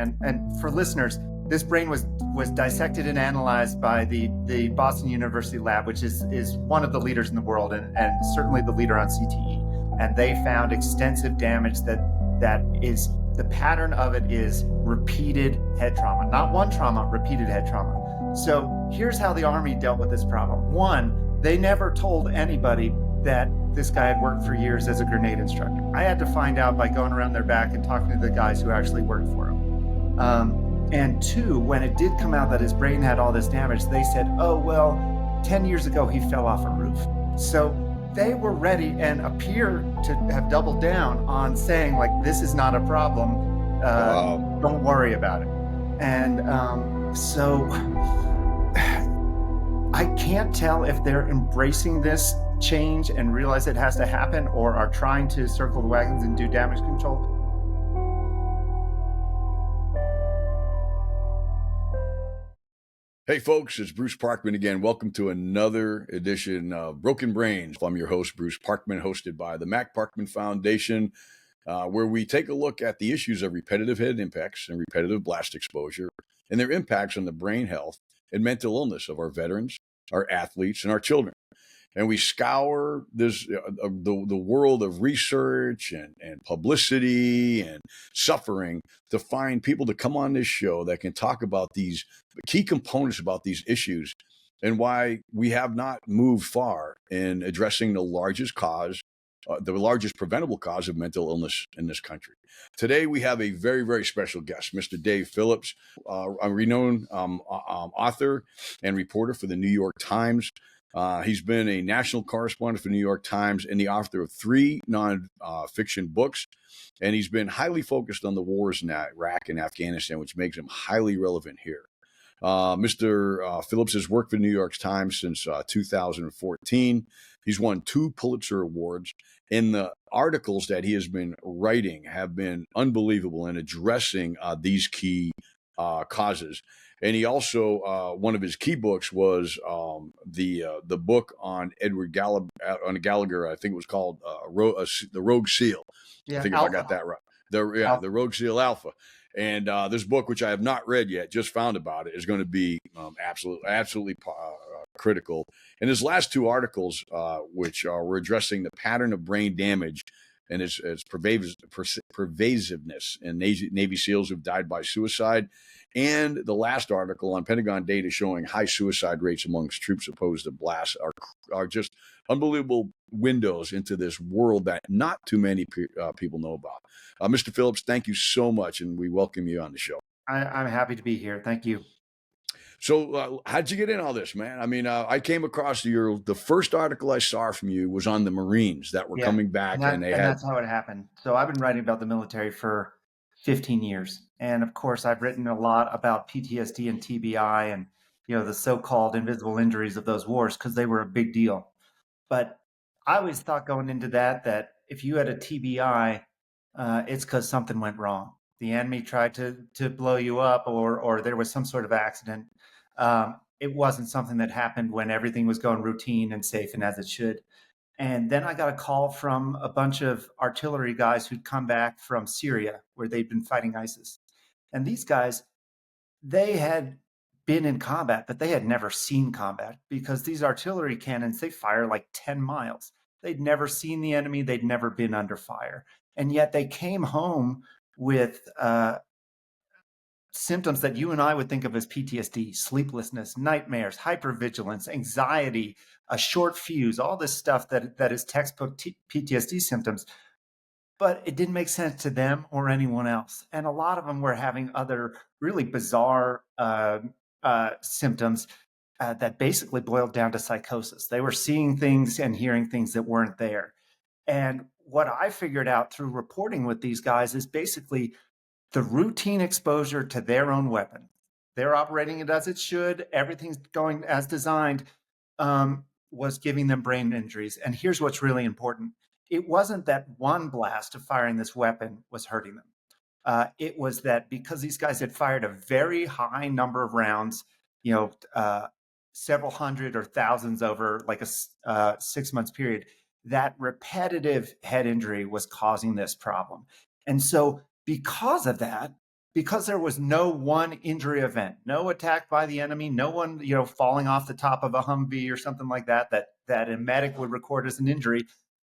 And for listeners, this brain was dissected and analyzed by the Boston University lab, which is one of the leaders in the world and certainly the leader on CTE. And they found extensive damage that is, the pattern of it is repeated head trauma, not one trauma, repeated head trauma. So here's how the Army dealt with this problem. One, they never told anybody that this guy had worked for years as a grenade instructor. I had to find out by going around their back and talking to the guys who actually worked for him. And two, when it did come out that his brain had all this damage, they said, oh, well, 10 years ago, he fell off a roof. So they were ready and appear to have doubled down on saying, like, this is not a problem. Don't worry about it. And so I can't tell if they're embracing this change and realize it has to happen or are trying to circle the wagons and do damage control. Hey folks, it's Bruce Parkman again. Welcome to another edition of Broken Brains. I'm your host, Bruce Parkman, hosted by the Mac Parkman Foundation, where we take a look at the issues of repetitive head impacts and repetitive blast exposure and their impacts on the brain health and mental illness of our veterans, our athletes, and our children. And we scour this the world of research and publicity and suffering to find people to come on this show that can talk about these key components about these issues and why we have not moved far in addressing the largest preventable cause of mental illness in this country. Today, we have a very, very special guest, Mr. Dave Phillips, a renowned author and reporter for the New York Times. He's been a national correspondent for the New York Times and the author of 3 non-fiction books. And he's been highly focused on the wars in Iraq and Afghanistan, which makes him highly relevant here. Mr. Phillips has worked for the New York Times since 2014. He's won 2 Pulitzer Awards, and the articles that he has been writing have been unbelievable in addressing these key causes. And he also, one of his key books was the book on Gallagher. I think it was called The Rogue Seal. Yeah, I think Alpha. if I got that right. The Rogue Seal Alpha. And this book, which I have not read yet, just found about it, is going to be absolutely critical. And his last 2 articles, which were addressing the pattern of brain damage and its pervasiveness in Navy SEALs who've died by suicide, and the last article on Pentagon data showing high suicide rates amongst troops opposed to blasts are just unbelievable windows into this world that not too many people know about. Mr. Phillips, thank you so much, and we welcome you on the show. I'm happy to be here. Thank you. So how'd you get in all this, man? I mean, I came across the first article I saw from you was on the Marines that were coming back. And that's how it happened. So I've been writing about the military for 15 years. And of course, I've written a lot about PTSD and TBI and, the so-called invisible injuries of those wars because they were a big deal. But I always thought going into that if you had a TBI, it's because something went wrong. The enemy tried to blow you up or there was some sort of accident. It wasn't something that happened when everything was going routine and safe and as it should. And then I got a call from a bunch of artillery guys who'd come back from Syria where they'd been fighting ISIS. And these guys, they had been in combat, but they had never seen combat because these artillery cannons, they fire like 10 miles. They'd never seen the enemy. They'd never been under fire. And yet they came home with symptoms that you and I would think of as PTSD, sleeplessness, nightmares, hypervigilance, anxiety, a short fuse, all this stuff that is textbook PTSD symptoms. But it didn't make sense to them or anyone else. And a lot of them were having other really bizarre symptoms that basically boiled down to psychosis. They were seeing things and hearing things that weren't there. And what I figured out through reporting with these guys is basically the routine exposure to their own weapon. They're operating it as it should. Everything's going as designed, was giving them brain injuries. And here's what's really important. It wasn't that one blast of firing this weapon was hurting them. It was that because these guys had fired a very high number of rounds, several hundred or thousands over like a 6 months period, that repetitive head injury was causing this problem. And so because of that, because there was no one injury event, no attack by the enemy, no one, falling off the top of a Humvee or something like that, that a medic would record as an injury.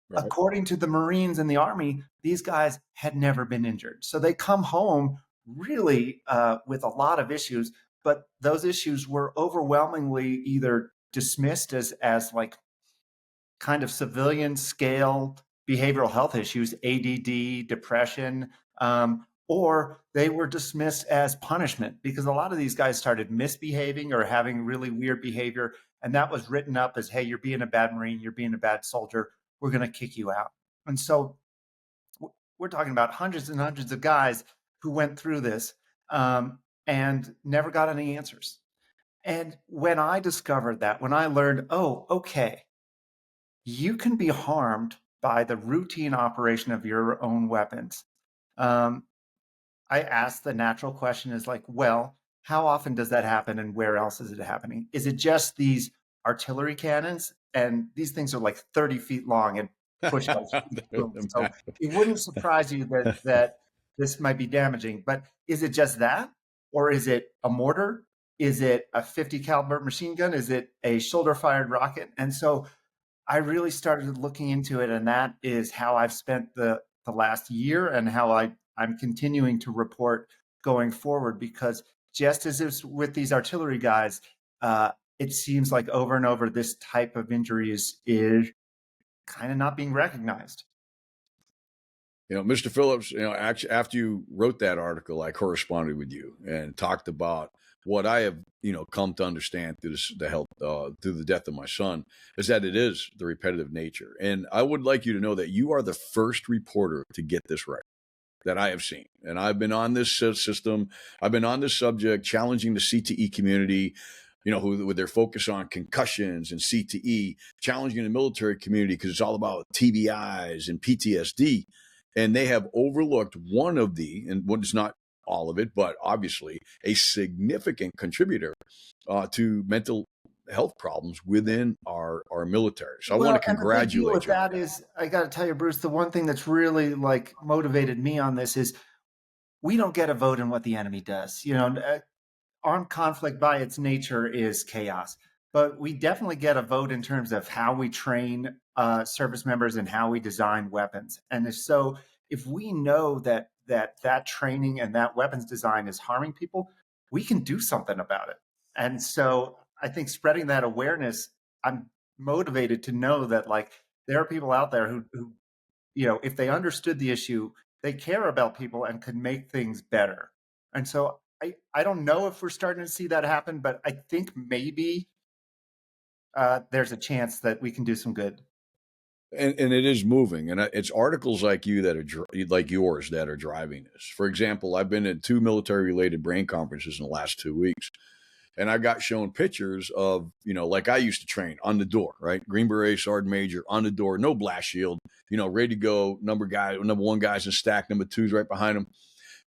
Right. According to the Marines and the Army, these guys had never been injured. So they come home really with a lot of issues, but those issues were overwhelmingly either dismissed as like kind of civilian scale behavioral health issues, ADD, depression, or they were dismissed as punishment because a lot of these guys started misbehaving or having really weird behavior. And that was written up as, hey, you're being a bad Marine, you're being a bad soldier, we're going to kick you out. And so we're talking about hundreds and hundreds of guys who went through this and never got any answers. And when I discovered that, when I learned, oh, okay, you can be harmed by the routine operation of your own weapons. I asked the natural question is like, well, how often does that happen and where else is it happening? Is it just these artillery cannons? And these things are like 30 feet long and push like boom. So it wouldn't surprise you that this might be damaging, but is it just that? Or is it a mortar? Is it a 50 caliber machine gun? Is it a shoulder fired rocket? And so I really started looking into it, and that is how I've spent the last year and how I'm continuing to report going forward, because just as is with these artillery guys, it seems like over and over this type of injury is kind of not being recognized. Mr. Phillips, actually, after you wrote that article, I corresponded with you and talked about what I have, come to understand through through the death of my son, is that it is the repetitive nature. And I would like you to know that you are the first reporter to get this right that I have seen. And I've been on this system. I've been on this subject, challenging the CTE community, who with their focus on concussions and CTE, challenging the military community because it's all about TBIs and PTSD. And they have overlooked one of and what is not all of it, but obviously a significant contributor to mental health problems within our military. So I want to congratulate you. With that is, I got to tell you, Bruce, the one thing that's really like motivated me on this is we don't get a vote in what the enemy does. Armed conflict by its nature is chaos, but we definitely get a vote in terms of how we train service members and how we design weapons. And if we know that training and that weapons design is harming people, we can do something about it. And so I think spreading that awareness, I'm motivated to know that like there are people out there who if they understood the issue, they care about people and could make things better. And so I don't know if we're starting to see that happen, but I think maybe there's a chance that we can do some good. And it is moving, and it's articles like you that are like yours that are driving this. For example, I've been at 2 military-related brain conferences in the last 2 weeks, and I got shown pictures of, like I used to train on the door, right? Green Beret, Sergeant Major on the door, no blast shield, ready to go. Number 1 guy's in stack, number 2's right behind him.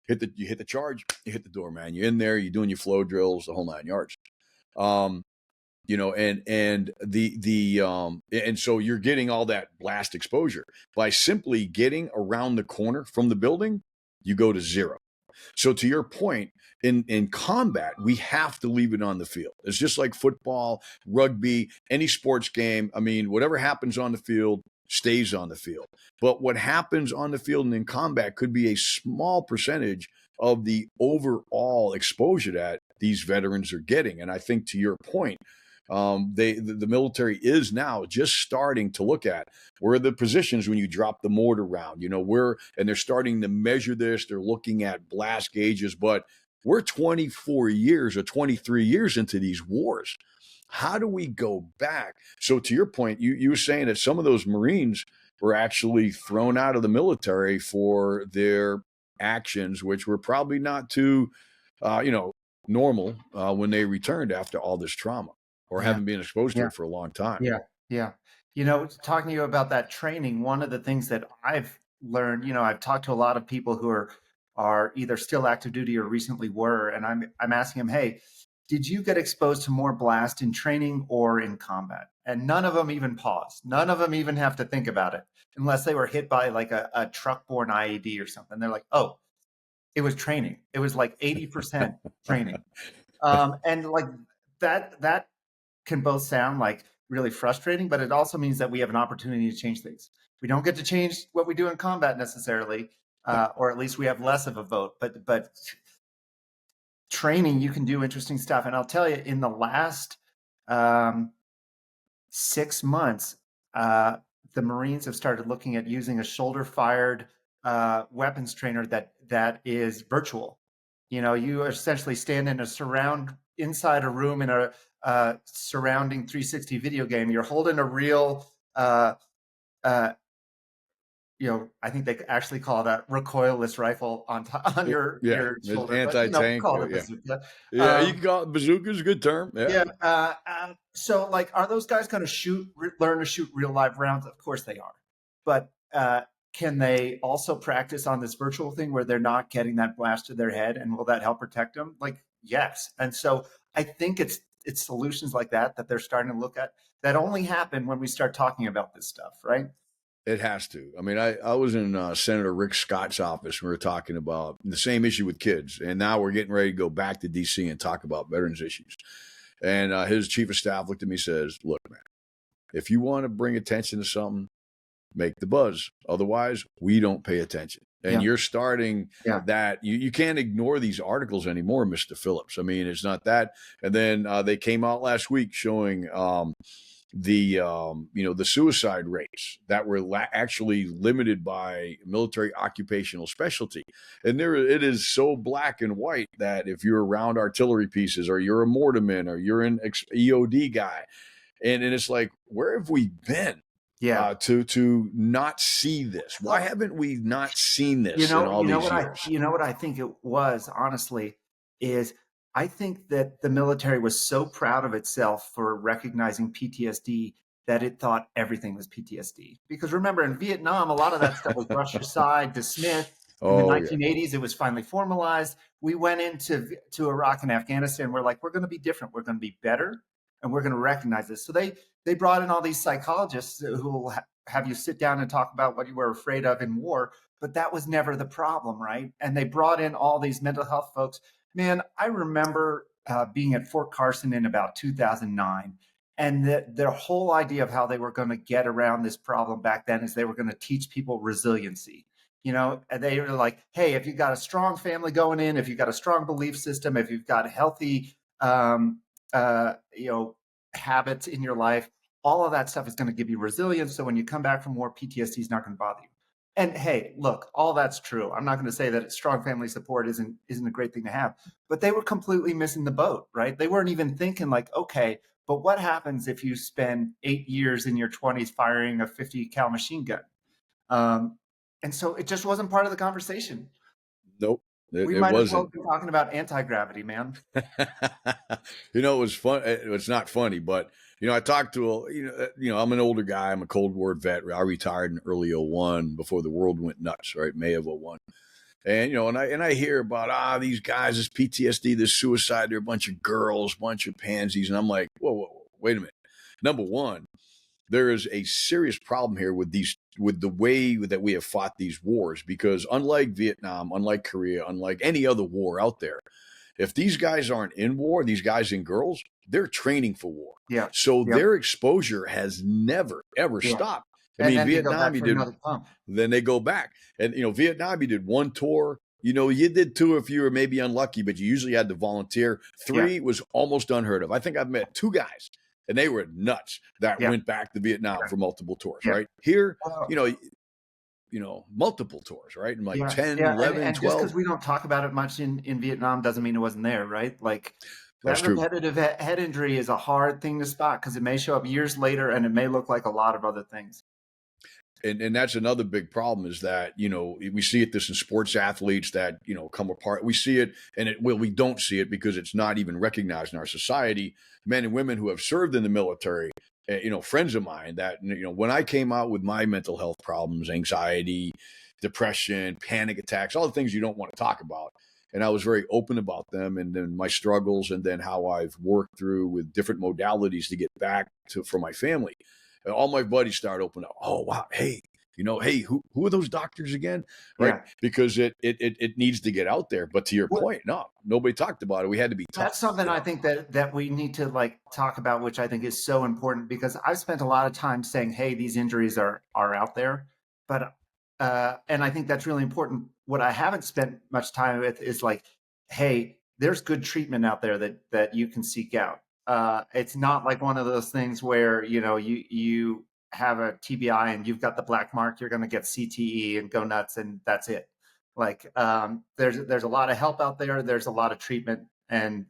You hit the charge, you hit the door, man. You're in there, you're doing your flow drills, the whole 9 yards. And so you're getting all that blast exposure by simply getting around the corner from the building. You go to 0. So to your point, in combat, we have to leave it on the field. It's just like football, rugby, any sports game. I mean, whatever happens on the field stays on the field. But what happens on the field and in combat could be a small percentage of the overall exposure that these veterans are getting. And I think to your point, the military is now just starting to look at where are the positions when you drop the mortar round, and they're starting to measure this. They're looking at blast gauges, but we're 24 years or 23 years into these wars. How do we go back? So to your point, you were saying that some of those Marines were actually thrown out of the military for their actions, which were probably not too, normal when they returned after all this trauma. Or haven't been exposed to it for a long time. Yeah. Talking to you about that training, one of the things that I've learned, I've talked to a lot of people who are either still active duty or recently were, and I'm asking them, hey, did you get exposed to more blast in training or in combat? And none of them even pause. None of them even have to think about it unless they were hit by like a truck-borne IED or something. They're like, oh, It was training. It was like 80% training. And like that can both sound like really frustrating, but it also means that we have an opportunity to change things. We don't get to change what we do in combat necessarily, or at least we have less of a vote. But training, you can do interesting stuff. And I'll tell you, in the last 6 months, the Marines have started looking at using a shoulder-fired weapons trainer that is virtual. You know, you essentially stand in a inside a room in a surrounding 360 video game. You're holding a real, I think they actually call it a recoilless rifle on your shoulder, but anti-tank. call it a bazooka. You can call it bazooka is a good term. So like, are those guys going to learn to shoot real live rounds? Of course they are. But can they also practice on this virtual thing where they're not getting that blast to their head? And will that help protect them? Like, yes. And so I think it's solutions like that they're starting to look at, that only happen when we start talking about this stuff, right? It has to. I mean, I was in Senator Rick Scott's office. We were talking about the same issue with kids. And now we're getting ready to go back to D.C. and talk about veterans issues. And his chief of staff looked at me and says, look, man, if you want to bring attention to something, make the buzz. Otherwise, we don't pay attention. And you're starting that. You can't ignore these articles anymore, Mr. Phillips. I mean, it's not that. And then they came out last week showing the suicide rates that were actually limited by military occupational specialty. And it is so black and white that if you're around artillery pieces, or you're a mortarman, or you're an EOD guy, and it's like, where have we been? To not see this? Why haven't we not seen this in all these years? You know what I think it was, honestly, is I think that the military was so proud of itself for recognizing PTSD that it thought everything was PTSD. Because remember, in Vietnam, a lot of that stuff was brushed aside, dismissed. In the 1980s, it was finally formalized. We went into Iraq and Afghanistan. We're like, we're going to be different. We're going to be better. And we're going to recognize this. So they brought in all these psychologists who will have you sit down and talk about what you were afraid of in war. But that was never the problem, right? And they brought in all these mental health folks. Man, I remember being at Fort Carson in about 2009. And their whole idea of how they were going to get around this problem back then is they were going to teach people resiliency. You know, and they were like, hey, if you've got a strong family going in, if you've got a strong belief system, if you've got healthy habits in your life, all of that stuff is going to give you resilience. So when you come back from war, PTSD is not going to bother you. And hey, look, all that's true. I'm not going to say that strong family support isn't a great thing to have, but they were completely missing the boat, right? They weren't even thinking like, okay, but what happens if you spend 8 years in your 20s firing a 50 cal machine gun? And so it just wasn't part of the conversation. Nope. We might as well be talking about anti-gravity, man. It was fun. It's not funny, but I talked to I'm an older guy. I'm a Cold War vet. I retired in early 01 before the world went nuts, right? May of 01. And and I hear about these guys, this PTSD, this suicide. They're a bunch of girls, bunch of pansies, and I'm like, whoa, wait a minute. Number one, there is a serious problem here with the way that we have fought these wars, because unlike Vietnam, unlike Korea, unlike any other war out there, if these guys aren't in war, these guys and girls, they're training for war. Yeah. So their exposure has never, ever stopped. I mean, Vietnam, then they go back. And, Vietnam, you did one tour. You did two if you were maybe unlucky, but you usually had to volunteer. 3 was almost unheard of. I think I've met 2 guys, and they were nuts that went back to Vietnam for multiple tours, right? Here, multiple tours, right? And like 10, 11, and 12. Just because we don't talk about it much in Vietnam doesn't mean it wasn't there, right? Like that repetitive head injury is a hard thing to spot because it may show up years later and it may look like a lot of other things. And that's another big problem is that, we see this in sports athletes that, come apart. We see it we don't see it because it's not even recognized in our society. Men and women who have served in the military, friends of mine that, when I came out with my mental health problems, anxiety, depression, panic attacks, all the things you don't want to talk about. And I was very open about them and then my struggles and then how I've worked through with different modalities to get back for my family. And all my buddies started opening up. Oh, wow. Hey, hey, who are those doctors again? Right? Yeah. Because it needs to get out there. But to your Well, point, no, nobody talked about it. We had to be that's tough, something I think that we need to like talk about, which I think is so important because I've spent a lot of time saying, "Hey, these injuries are out there," but and I think that's really important. What I haven't spent much time with is like, "Hey, there's good treatment out there that you can seek out." It's not like one of those things where you have a TBI and you've got the black mark, you're going to get CTE and go nuts, and that's it. Like there's a lot of help out there. There's a lot of treatment, and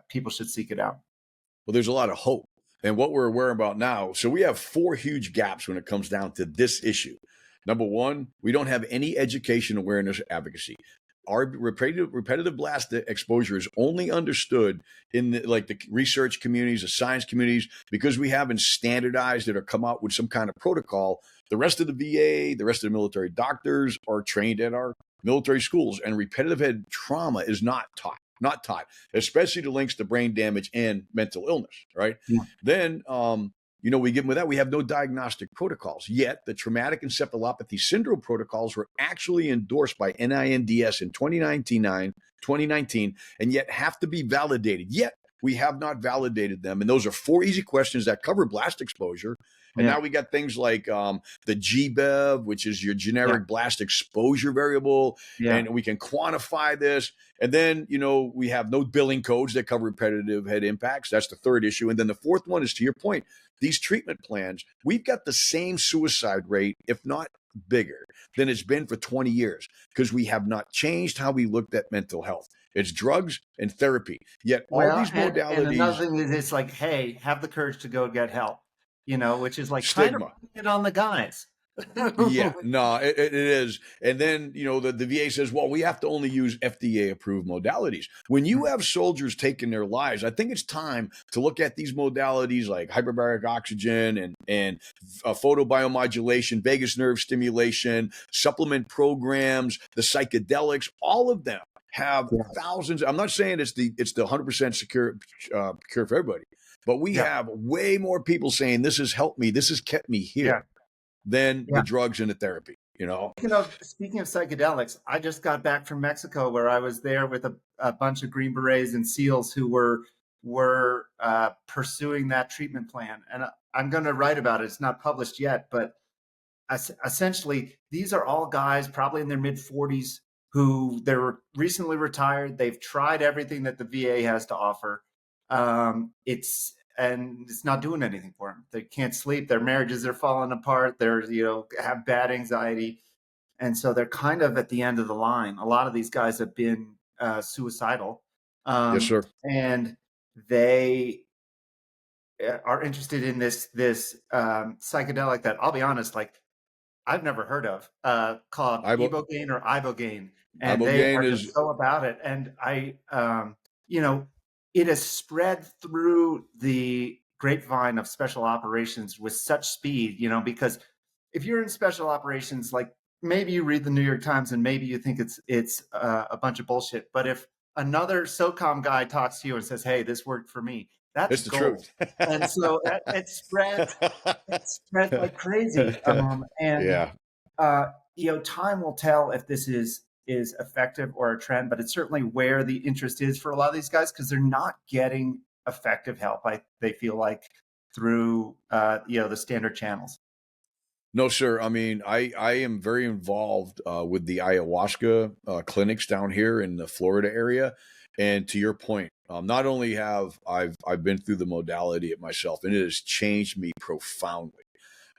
people should seek it out. Well, there's a lot of hope. And what we're aware about now, so we have four huge gaps when it comes down to this issue. Number one, we don't have any education, awareness, advocacy. Our repetitive blast exposure is only understood in the research communities, the science communities, because we haven't standardized it or come out with some kind of protocol. The rest of the VA, the rest of the military doctors are trained at our military schools, and repetitive head trauma is not taught, especially the links to brain damage and mental illness, right? Yeah. Then, we get with that. We have no diagnostic protocols yet. The traumatic encephalopathy syndrome protocols were actually endorsed by NINDS in 2019, and yet have to be validated. Yet we have not validated them. And those are four easy questions that cover blast exposure. And Yeah. now we got things like the GBEV, which is your generic blast exposure variable, Yeah. and we can quantify this. And then, we have no billing codes that cover repetitive head impacts. That's the third issue. And then the fourth one is, to your point, these treatment plans, we've got the same suicide rate, if not bigger, than it's been for 20 years because we have not changed how we looked at mental health. It's drugs and therapy. Yet all Well, these and modalities, another thing is it's like, hey, have the courage to go get help, which is like kind of stigma. putting it on the guys. Yeah, no, it is. And then, the VA says, well, we have to only use FDA approved modalities. When you have soldiers taking their lives, I think it's time to look at these modalities like hyperbaric oxygen and photobiomodulation, vagus nerve stimulation, supplement programs, the psychedelics, all of them have thousands. I'm not saying it's the 100% secure cure for everybody, but we have way more people saying this has helped me, this has kept me here than the drugs and the therapy, Speaking of psychedelics, I just got back from Mexico where I was there with a bunch of Green Berets and SEALs who were pursuing that treatment plan. And I'm going to write about it. It's not published yet, but essentially, these are all guys probably in their mid 40s who they're recently retired. They've tried everything that the VA has to offer. It's not doing anything for them. They can't sleep. Their marriages are falling apart. They're, have bad anxiety. And so they're kind of at the end of the line. A lot of these guys have been suicidal. Yes, sir. And they are interested in this psychedelic that, I'll be honest, like I've never heard of, called Ibogaine or Ibogaine. And they are just so about it. And it has spread through the grapevine of special operations with such speed, because if you're in special operations, like maybe you read the New York Times and maybe you think it's a bunch of bullshit. But if another SOCOM guy talks to you and says, "Hey, this worked for me," that's the gold. truth. And so it spreads like crazy. Time will tell if this is effective or a trend, but it's certainly where the interest is for a lot of these guys because they're not getting effective help. They feel like through the standard channels. No, sir. I mean, I am very involved with the ayahuasca clinics down here in the Florida area. And to your point, not only have I've been through the modality it myself, and it has changed me profoundly.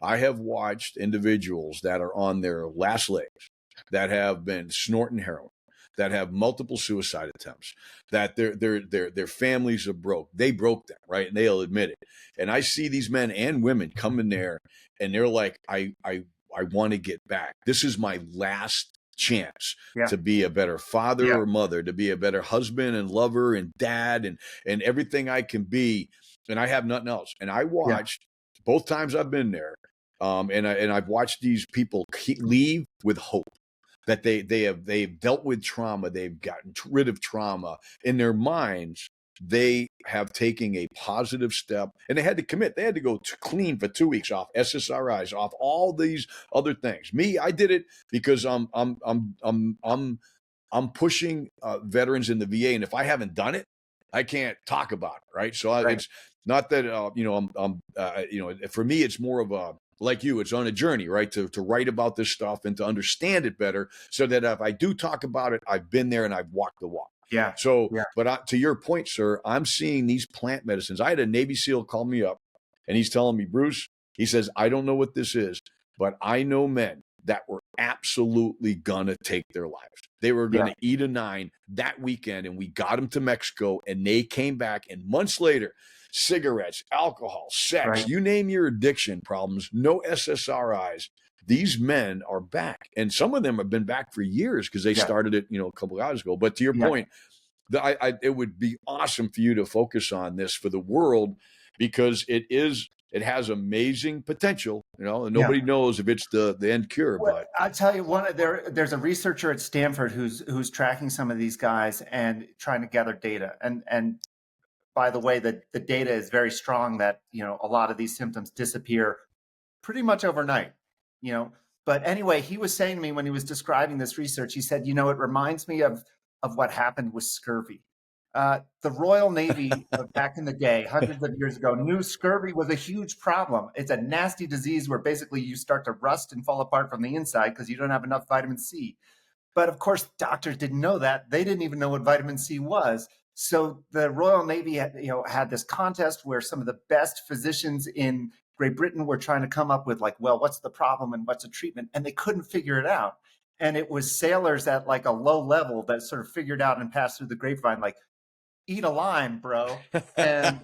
I have watched individuals that are on their last legs, that have been snorting heroin, that have multiple suicide attempts, that their families are broke. They broke them, right? And they'll admit it. And I see these men and women come in there and they're like, I want to get back. This is my last chance to be a better father or mother, to be a better husband and lover and dad and everything I can be. And I have nothing else. And I watched both times I've been there. And I've watched these people leave with hope that they've dealt with trauma. They've gotten rid of trauma in their minds. they have taken a positive step, and they had to commit. They had to go clean for 2 weeks, off SSRIs, off all these other things. Me, I did it because I'm pushing veterans in the VA, and if I haven't done it, I can't talk about it, right? So Right. it's not that for me, it's more of a, like you, it's on a journey, right? To write about this stuff and to understand it better, so that if I do talk about it, I've been there and I've walked the walk. Yeah. So, Yeah. but to your point, sir, I'm seeing these plant medicines. I had a Navy SEAL call me up, and he's telling me, Bruce, he says, I don't know what this is, but I know men that were absolutely gonna take their lives. They were Yeah. gonna eat a nine that weekend, and we got them to Mexico, and they came back, and months later, cigarettes, alcohol, sex, Right. you name your addiction problems, no SSRIs. These men are back, and some of them have been back for years because they Yeah. started it, a couple of hours ago. But to your Yeah. point, it would be awesome for you to focus on this for the world, because it has amazing potential, and Yeah. nobody knows if it's the end cure. Well, But I'll tell you, there's a researcher at Stanford who's tracking some of these guys and trying to gather data. And by the way, the data is very strong that a lot of these symptoms disappear pretty much overnight. You know, but anyway, he was saying to me when he was describing this research, he said, it reminds me of what happened with scurvy. The Royal Navy back in the day, hundreds of years ago, knew scurvy was a huge problem. It's a nasty disease where basically you start to rust and fall apart from the inside because you don't have enough vitamin C. But of course, doctors didn't know that. They didn't even know what vitamin C was. So the Royal Navy had this contest where some of the best physicians in Great Britain were trying to come up with what's the problem and what's the treatment? And they couldn't figure it out. And it was sailors at a low level that sort of figured out and passed through the grapevine, eat a lime, bro, and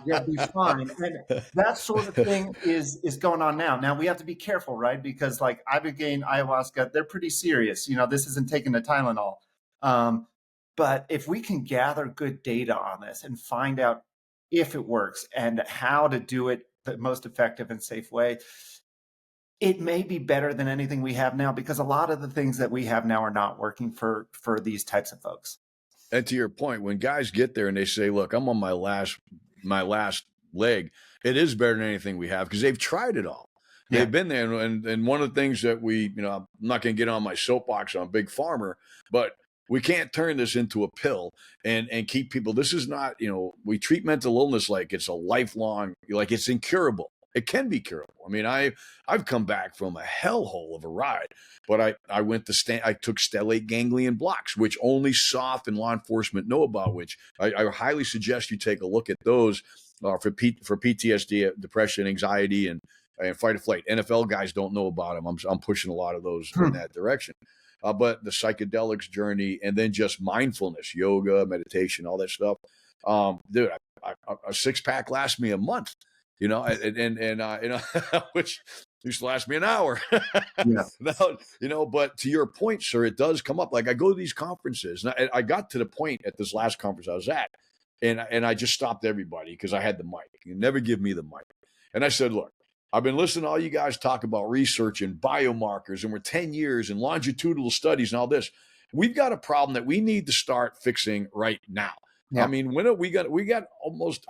you'll be fine. And that sort of thing is going on now. Now we have to be careful, right? Because ibogaine, ayahuasca, they're pretty serious. This isn't taking a Tylenol. But if we can gather good data on this and find out if it works and how to do it the most effective and safe way, it may be better than anything we have now, because a lot of the things that we have now are not working for these types of folks. And to your point, when guys get there and they say, look, I'm on my last leg, it is better than anything we have, because they've tried it all. Yeah. They've been there. And one of the things that I'm not going to get on my soapbox on Big Pharma, but we can't turn this into a pill and keep people. This is not, we treat mental illness like it's a lifelong, like it's incurable. It can be curable. I mean, I've come back from a hellhole of a ride, but I went to I took stellate ganglion blocks, which only SOF and law enforcement know about, which I highly suggest you take a look at those for PTSD, depression, anxiety, and fight or flight. NFL guys don't know about them. I'm pushing a lot of those in that direction. But the psychedelics journey, and then just mindfulness, yoga, meditation, all that stuff. Dude, a 6-pack lasts me a month. Which used to last me an hour. Yeah. Now, but to your point, sir, it does come up. Like, I go to these conferences, and I got to the point at this last conference I was at, and I just stopped everybody because I had the mic. You never give me the mic. And I said, look, I've been listening to all you guys talk about research and biomarkers, and we're 10 years and longitudinal studies and all this. We've got a problem that we need to start fixing right now. Yeah. I mean, when we got almost,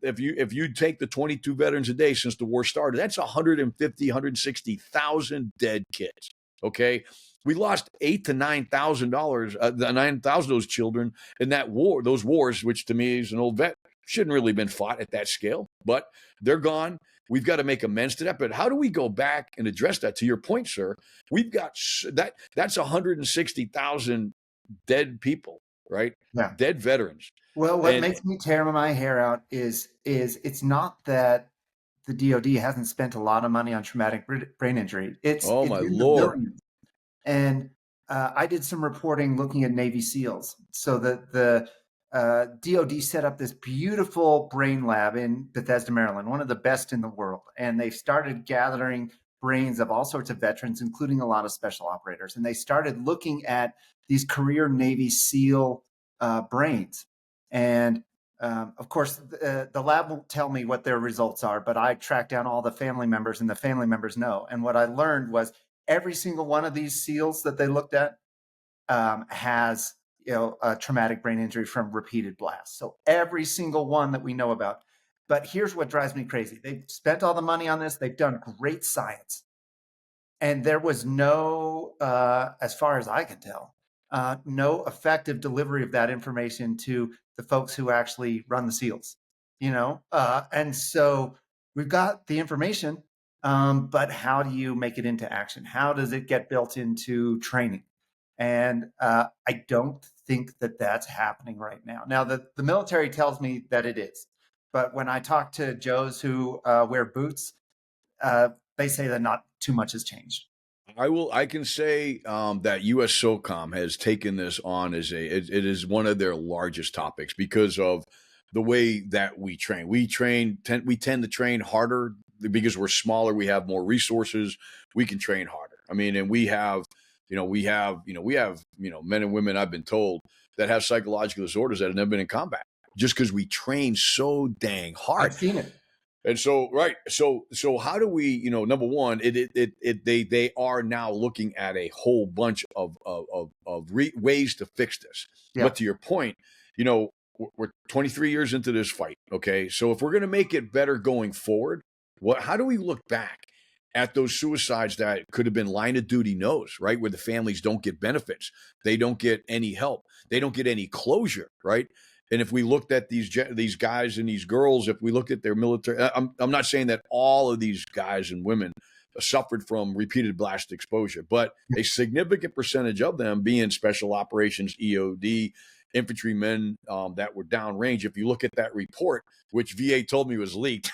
if you take the 22 veterans a day since the war started, that's 150, 160,000 dead kids. Okay. We lost $8,000 to $9,000, 9,000 of those children in those wars, which to me is an old vet, shouldn't really have been fought at that scale, but they're gone. We've got to make amends to that. But how do we go back and address that? To your point, sir, we've got that's 160,000 dead people, right? Yeah. Dead veterans. Well, what makes me tear my hair out is it's not that the DoD hasn't spent a lot of money on traumatic brain injury. It's my in Lord. The billions. And I did some reporting looking at Navy SEALs. So the DoD set up this beautiful brain lab in Bethesda, Maryland, one of the best in the world. And they started gathering brains of all sorts of veterans, including a lot of special operators. And they started looking at these career Navy SEAL brains. And of course, the lab won't tell me what their results are, but I tracked down all the family members, and the family members know. And what I learned was every single one of these SEALs that they looked at has traumatic brain injury from repeated blasts. So every single one that we know about. But here's what drives me crazy. They've spent all the money on this. They've done great science. And there was no, as far as I can tell, no effective delivery of that information to the folks who actually run the SEALs, and so we've got the information, but how do you make it into action? How does it get built into training? And I don't think that that's happening right now. Now, the military tells me that it is, but when I talk to Joes who wear boots, they say that not too much has changed. I can say that U.S. SOCOM has taken this on as it is one of their largest topics because of the way that we train. We tend to train harder because we're smaller. We have more resources. We can train harder. I mean, and we have men and women, I've been told, that have psychological disorders that have never been in combat just because we train so dang hard. I've seen it. And so, right. So how do we, number one, they are now looking at a whole bunch of ways to fix this. Yeah. But to your point, we're 23 years into this fight. Okay. So if we're going to make it better going forward, how do we look back at those suicides that could have been line of duty no's, right? Where the families don't get benefits. They don't get any help. They don't get any closure, right? And if we looked at these guys and these girls, if we looked at their military, I'm not saying that all of these guys and women suffered from repeated blast exposure, but a significant percentage of them being special operations, EOD, infantrymen that were downrange. If you look at that report, which VA told me was leaked,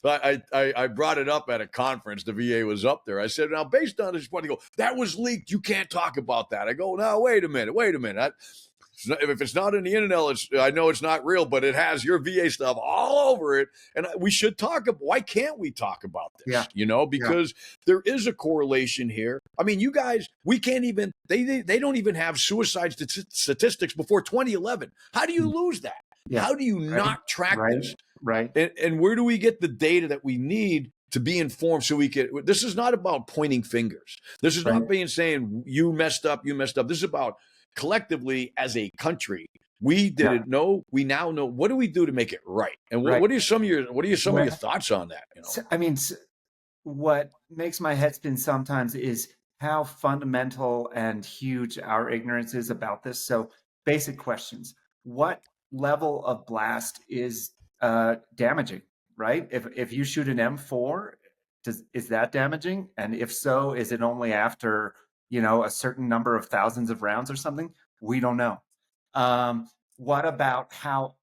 I brought it up at a conference. The VA was up there. I said, now, based on this, what? He go, that was leaked. You can't talk about that. I go, no, wait a minute. If it's not in the internet, I know it's not real, but it has your VA stuff all over it. And we should talk about, why can't we talk about this? Yeah. Because there is a correlation here. I mean, you guys, we can't even, they don't even have suicide statistics before 2011. How do you lose that? Yeah. How do you not track this? Right. And where do we get the data that we need to be informed so we can, this is not about pointing fingers. This is not saying you messed up. This is about collectively as a country, we didn't know. We now know. What do we do to make it right? And what are some of your thoughts on that? So, I mean, what makes my head spin sometimes is how fundamental and huge our ignorance is about this. So, basic questions: what level of blast is damaging? Right? If you shoot an M4, is that damaging? And if so, is it only after a certain number of thousands of rounds or something? We don't know. What about how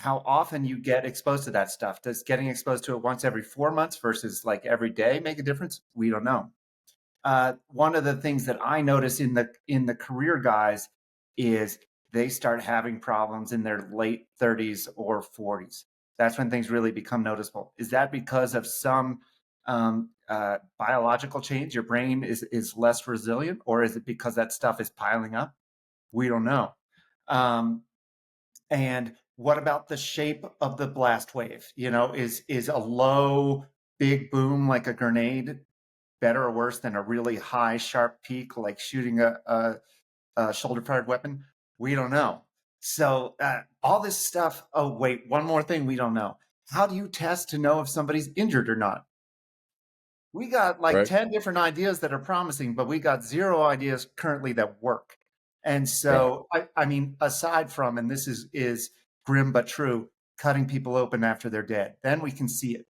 often you get exposed to that stuff? Does getting exposed to it once every 4 months versus like every day make a difference? We don't know. One of the things that I notice in the career guys is they start having problems in their late 30s or 40s. That's when things really become noticeable. Is that because of some biological change? Your brain is less resilient, or is it because that stuff is piling up? We don't know. And what about the shape of the blast wave? Is a low, big boom like a grenade better or worse than a really high, sharp peak like shooting a shoulder-fired weapon? We don't know. So all this stuff. Oh, wait, one more thing we don't know. How do you test to know if somebody's injured or not? We got 10 different ideas that are promising, but we got 0 ideas currently that work. And so, I mean, aside from, and this is grim but true, cutting people open after they're dead, then we can see it.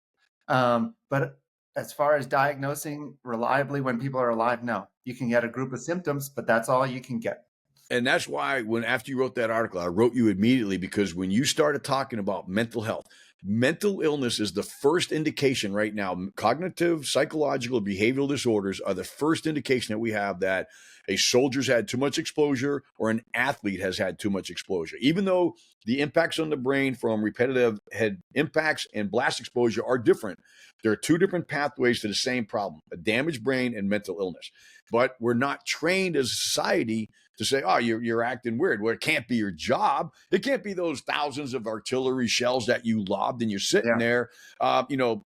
But as far as diagnosing reliably when people are alive, no. You can get a group of symptoms, but that's all you can get. And that's why after you wrote that article, I wrote you immediately, because when you started talking about mental health, mental illness is the first indication right now. Cognitive, psychological, behavioral disorders are the first indication that we have that a soldier's had too much exposure or an athlete has had too much exposure. Even though the impacts on the brain from repetitive head impacts and blast exposure are different, there are 2 different pathways to the same problem: a damaged brain and mental illness. But we're not trained as a society to say, oh, you're acting weird. Well, it can't be your job. It can't be those thousands of artillery shells that you lobbed and you're sitting there.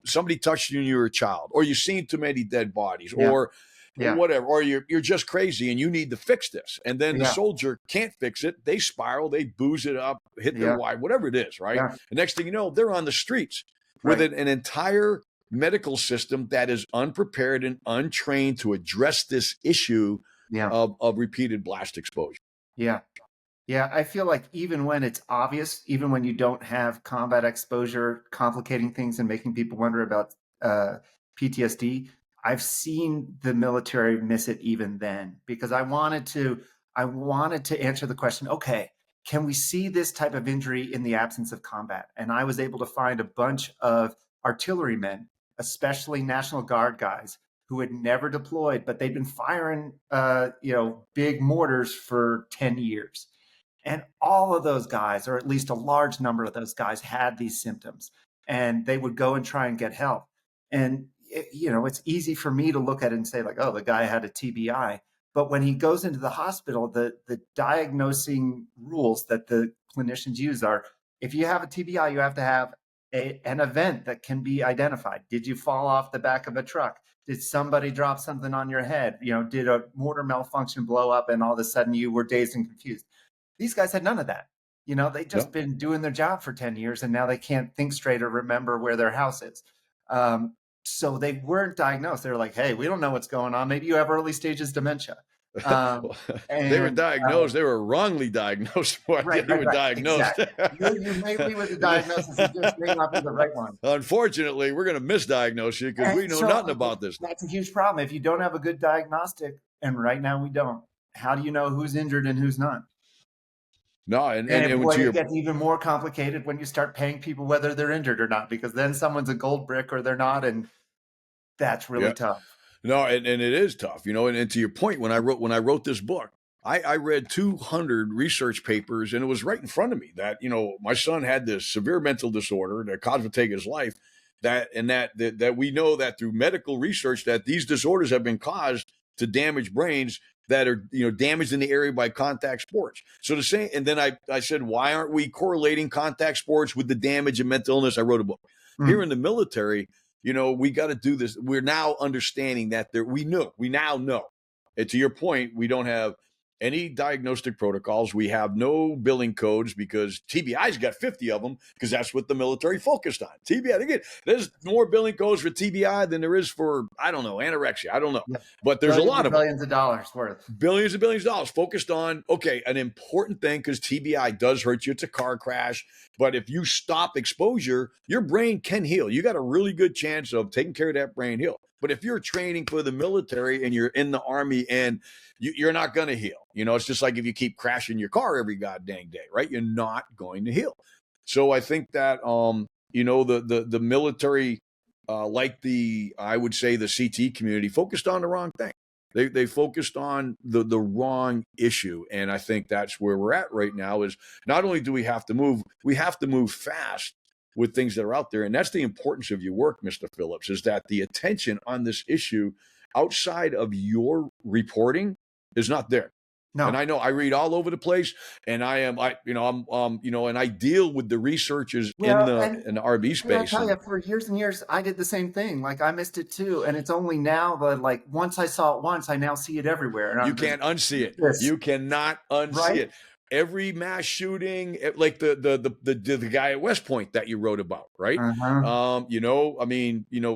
Somebody touched you when you were a child, or you've seen too many dead bodies, or Yeah. whatever, or you're just crazy and you need to fix this. And then the Yeah. soldier can't fix it. They spiral, they booze it up, hit their Yeah. wife, whatever it is, right? Yeah. The next thing you know, they're on the streets with Right. an entire medical system that is unprepared and untrained to address this issue Yeah. of repeated blast exposure. Yeah. Yeah, I feel like even when it's obvious, even when you don't have combat exposure complicating things and making people wonder about uh, PTSD, I've seen the military miss it even then because I wanted to answer the question, okay, can we see this type of injury in the absence of combat? And I was able to find a bunch of artillerymen, especially National Guard guys, who had never deployed, but they'd been firing, big mortars for 10 years. And all of those guys, or at least a large number of those guys, had these symptoms, and they would go and try and get help. And it's easy for me to look at it and say like, oh, the guy had a TBI. But when he goes into the hospital, the diagnosing rules that the clinicians use are: if you have a TBI, you have to have an event that can be identified. Did you fall off the back of a truck? Did somebody drop something on your head? Did a mortar malfunction blow up and all of a sudden you were dazed and confused? These guys had none of that. They just No. been doing their job for 10 years and now they can't think straight or remember where their house is. So they weren't diagnosed. They're like, hey, we don't know what's going on. Maybe you have early stages dementia. They were diagnosed. They were wrongly diagnosed. Right, They were diagnosed. Exactly. You may be with the diagnosis, you just may not be the right one. Unfortunately, we're going to misdiagnose you because we know nothing about this. That's a huge problem. If you don't have a good diagnostic, and right now we don't, how do you know who's injured and who's not? No, and it gets even more complicated when you start paying people whether they're injured or not, because then someone's a gold brick or they're not, and that's really tough. No, and it is tough, and to your point, when I wrote this book, I read 200 research papers, and it was right in front of me that, my son had this severe mental disorder that caused him to take his life, that we know that through medical research that these disorders have been caused to damage brains that are damaged in the area by contact sports. So to say, and then I said, why aren't we correlating contact sports with the damage and mental illness? I wrote a book. Here in the military, we got to do this. We're now understanding that we now know. And to your point, we don't have any diagnostic protocols. We have no billing codes because TBI's got 50 of them because that's what the military focused on. TBI, there's more billing codes for TBI than there is for, I don't know, anorexia. I don't know. Yeah. But there's a lot of billions of dollars worth. Billions and billions of dollars focused on, okay, an important thing, because TBI does hurt you. It's a car crash. But if you stop exposure, your brain can heal. You got a really good chance of taking care of that brain heal. But if you're training for the military and you're in the Army and you're not going to heal, it's just like if you keep crashing your car every goddamn day, right? You're not going to heal. So I think that, the military, I would say the CTE community, focused on the wrong thing. They focused on the wrong issue. And I think that's where we're at right now, is not only do we have to move fast with things that are out there. And that's the importance of your work, Mr. Phillips, is that the attention on this issue outside of your reporting is not there. No. And I know I read all over the place, and and I deal with the researchers in the RV space. I tell you, for years and years, I did the same thing. Like, I missed it too. And it's only now that, like, once I saw it once, I now see it everywhere. And you can't unsee it. You cannot unsee it. Every mass shooting, like the guy at West Point that you wrote about, right?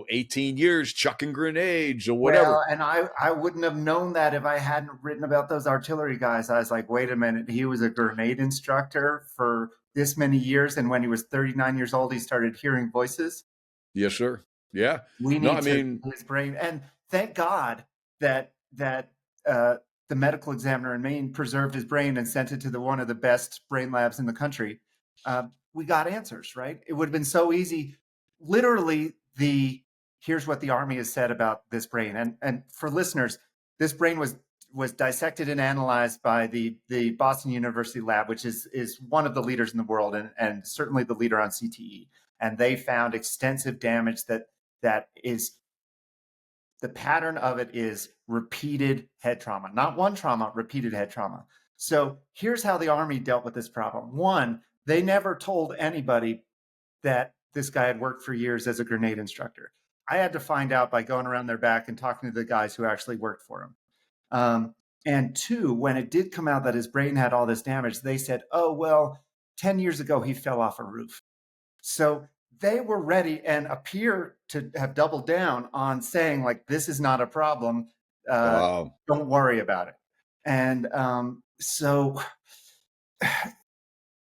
18 years chucking grenades or whatever. Well, and I wouldn't have known that if I hadn't written about those artillery guys. I was like, wait a minute, he was a grenade instructor for this many years, and when he was 39 years old, he started hearing voices. Yes, sir. Yeah. We need his brain, and thank God that the medical examiner in Maine preserved his brain and sent it to one of the best brain labs in the country. We got answers, right? It would have been so easy. Literally, here's what the Army has said about this brain. And for listeners, this brain was dissected and analyzed by the Boston University lab, which is one of the leaders in the world and certainly the leader on CTE. And they found extensive damage that is, the pattern of it is repeated head trauma, not one trauma, repeated head trauma. So here's how the Army dealt with this problem. One, they never told anybody that this guy had worked for years as a grenade instructor. I had to find out by going around their back and talking to the guys who actually worked for him. And two, when it did come out that his brain had all this damage, they said, oh, well, 10 years ago, he fell off a roof. So they were ready and appear to have doubled down on saying, like, this is not a problem. Wow. Don't worry about it. And so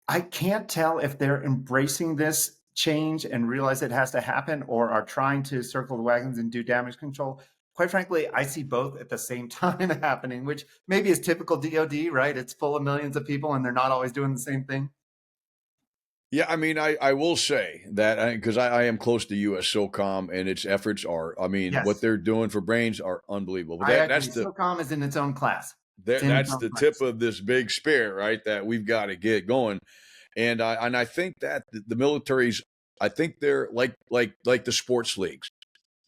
I can't tell if they're embracing this change and realize it has to happen or are trying to circle the wagons and do damage control. Quite frankly, I see both at the same time happening, which maybe is typical DoD, right? It's full of millions of people and they're not always doing the same thing. Yeah, I mean, I will say that because I am close to US SOCOM and its efforts are, I mean, what Yes, they're doing for brains are unbelievable. But I agree. that's the SOCOM is in its own class. It's in its that's own the tip class. of this big spear, right? That we've got to get going. And I think that the militaries, I think they're like the sports leagues.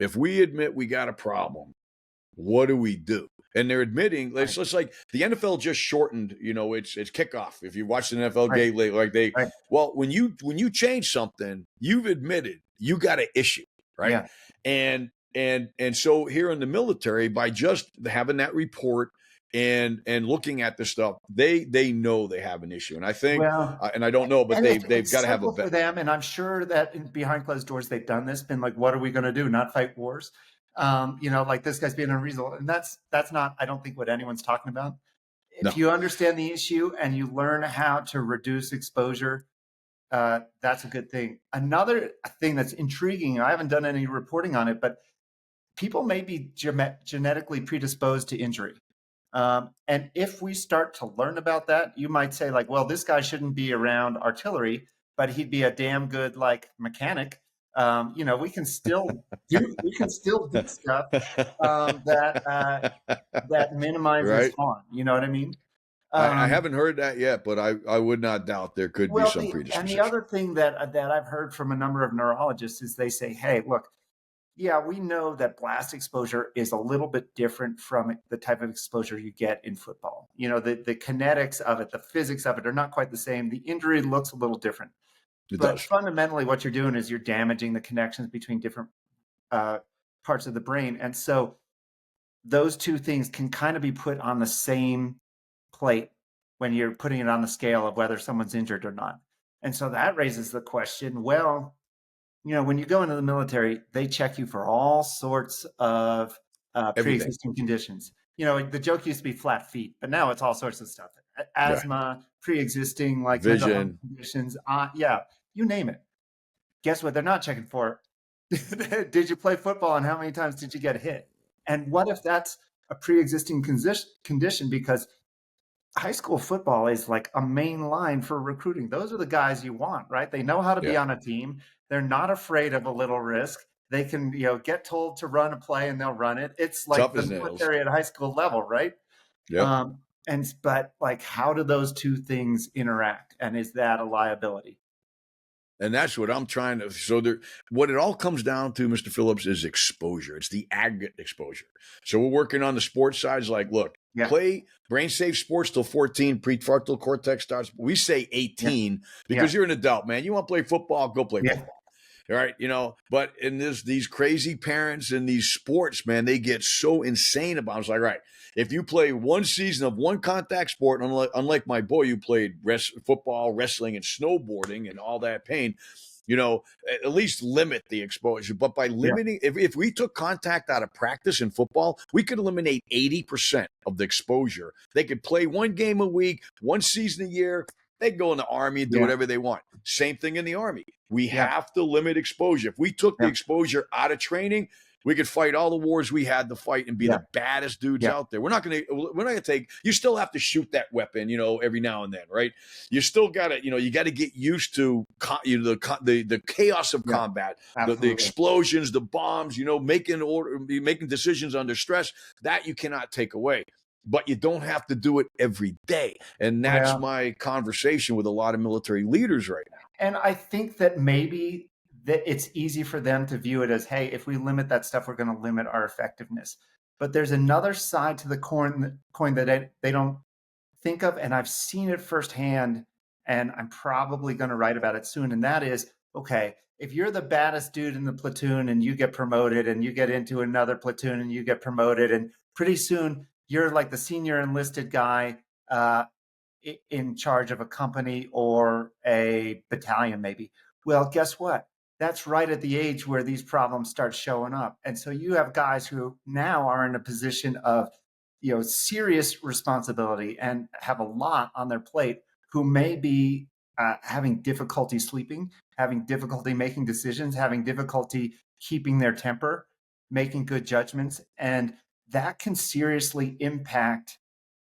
If we admit we got a problem, what do we do? And they're admitting Right, it's like the NFL just shortened, it's kickoff. If you watch the NFL right, game late, like right. when you change something, you've admitted you got an issue, right? Yeah. And so here in the military, by just having that report and looking at this stuff, they know they have an issue. And I think, Well, and I don't know, but and they've it's got to have a simple for bet. them, and I'm sure that behind closed doors they've done this, been like, "What are we going to do? Not fight wars?" Like this guy's being unreasonable, and that's not, I don't think, what anyone's talking about. If No, you understand the issue and you learn how to reduce exposure, that's a good thing. Another thing that's intriguing, I haven't done any reporting on it, but people may be genetically predisposed to injury. And if we start to learn about that, you might say, like, well, this guy shouldn't be around artillery, but he'd be a damn good, like, mechanic. We can still do stuff that minimizes right? harm. You know what I mean? I Um, haven't heard that yet, but I would not doubt there could be well, some the predisposition. other thing that I've heard from a number of neurologists is they say, hey, look, yeah, we know that blast exposure is a little bit different from the type of exposure you get in football. The kinetics of it, the physics of it are not quite the same. The injury looks a little different. It But does. fundamentally, what you're doing is you're damaging the connections between different uh, parts of the brain. And so those two things can kind of be put on the same plate when you're putting it on the scale of whether someone's injured or not. And so that raises the question, well, when you go into the military, they check you for all sorts of Everything. pre-existing conditions. The joke used to be flat feet, but now it's all sorts of stuff. Yeah. Asthma, pre-existing like mental health Vision. conditions. Yeah, you name it. Guess what they're not checking for? Did you play football and how many times did you get hit? And what if that's a pre-existing condition? Because high school football is like a main line for recruiting. Those are the guys you want, right? They know how to be Yeah. on a team. They're not afraid of a little risk. They can, get told to run a play and they'll run it. It's like Tough the as nails. military at high school level, right? Yep. But like, how do those two things interact? And is that a liability? And that's what I'm trying to. So what it all comes down to, Mr. Phillips, is exposure. It's the aggregate exposure. So we're working on the sports sides. Like, look, Yeah, play brain safe sports till 14. Prefrontal cortex starts. We say yeah, 18 yeah, because you're an adult, man. You want to play football? Go play yeah, football. All right, but in these crazy parents in these sports, man, they get so insane about it. It's like, right, if you play one season of one contact sport, unlike my boy, who played football, wrestling, and snowboarding and all that pain, at least limit the exposure. But by yeah, limiting, if we took contact out of practice in football, we could eliminate 80% of the exposure. They could play one game a week, one season a year. They go in the Army and do yeah, whatever they want. Same thing in the Army. We yeah, have to limit exposure. If we took the yeah, exposure out of training, we could fight all the wars we had to fight and be yeah, the baddest dudes yeah, out there. We're not gonna take, you still have to shoot that weapon, every now and then, right? You still gotta, you gotta get used to the chaos of yeah, combat, the absolutely. explosions, the bombs, making decisions under stress. That you cannot take away. But you don't have to do it every day. And that's Well, my conversation with a lot of military leaders right now. and I think that maybe that it's easy for them to view it as, hey, if we limit that stuff, we're going to limit our effectiveness. But there's another side to the coin that they don't think of, and I've seen it firsthand, and I'm probably going to write about it soon. And that is, okay, if you're the baddest dude in the platoon and you get promoted and you get into another platoon and you get promoted, and pretty soon you're like the senior enlisted guy uh, in charge of a company or a battalion, maybe. Well, guess what? That's right at the age where these problems start showing up. And so you have guys who now are in a position of, serious responsibility and have a lot on their plate, who may be having difficulty sleeping, having difficulty making decisions, having difficulty keeping their temper, making good judgments. And that can seriously impact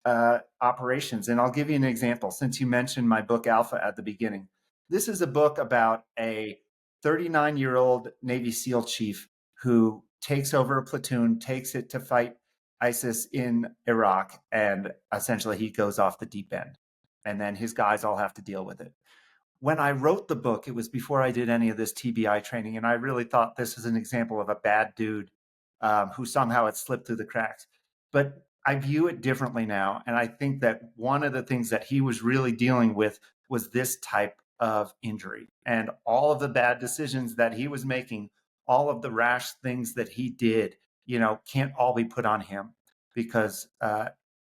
operations. And I'll give you an example, since you mentioned my book Alpha at the beginning. This is a book about a 39-year-old Navy SEAL chief who takes over a platoon, takes it to fight ISIS in Iraq, and essentially he goes off the deep end. And then his guys all have to deal with it. When I wrote the book, it was before I did any of this TBI training, and I really thought this was an example of a bad dude who somehow had slipped through the cracks. But I view it differently now, and I think that one of the things that he was really dealing with was this type of injury, and all of the bad decisions that he was making, all of the rash things that he did, can't all be put on him, because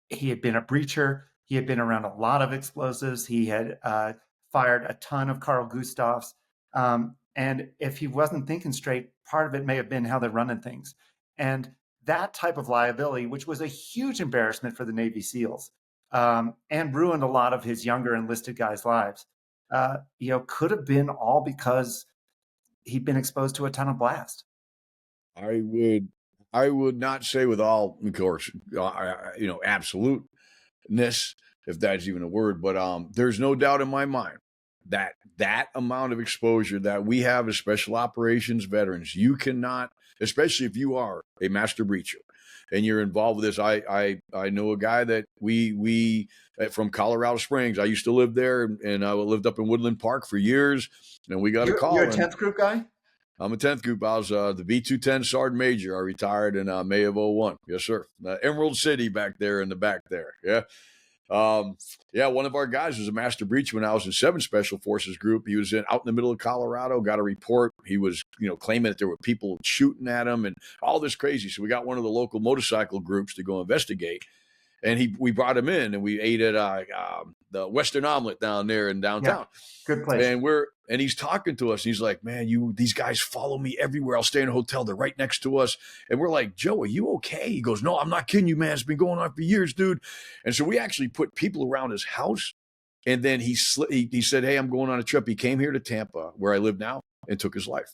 he had been a breacher. He had been around a lot of explosives. He had fired a ton of Carl Gustavs. And if he wasn't thinking straight, part of it may have been how they're running things. And that type of liability, which was a huge embarrassment for the Navy SEALs, and ruined a lot of his younger enlisted guys' lives, could have been all because he'd been exposed to a ton of blast. I would not say with all, of course, absoluteness, if that's even a word, but there's no doubt in my mind that that amount of exposure that we have as special operations veterans, you cannot, especially if you are a master breacher and you're involved with this. I know a guy that we from Colorado Springs. I used to live there, and I lived up in Woodland Park for years, and we got a call. You're a 10th group guy? I'm a 10th group. I was the B210 Sergeant Major. I retired in May of 01. Yes, sir. Emerald City back there in the back there. Yeah. One of our guys was a master breacher when I was in 7 Special Forces group. He was out in the middle of Colorado, got a report. He was, claiming that there were people shooting at him and all this crazy. So we got one of the local motorcycle groups to go investigate. And we brought him in, and we ate at the Western Omelet down there in downtown. Yeah, good place. And he's talking to us. He's like, man, these guys follow me everywhere. I'll stay in a hotel. They're right next to us. And we're like, Joe, are you okay? He goes, no, I'm not kidding you, man. It's been going on for years, dude. And so we actually put people around his house. And then he said, hey, I'm going on a trip. He came here to Tampa, where I live now, and took his life.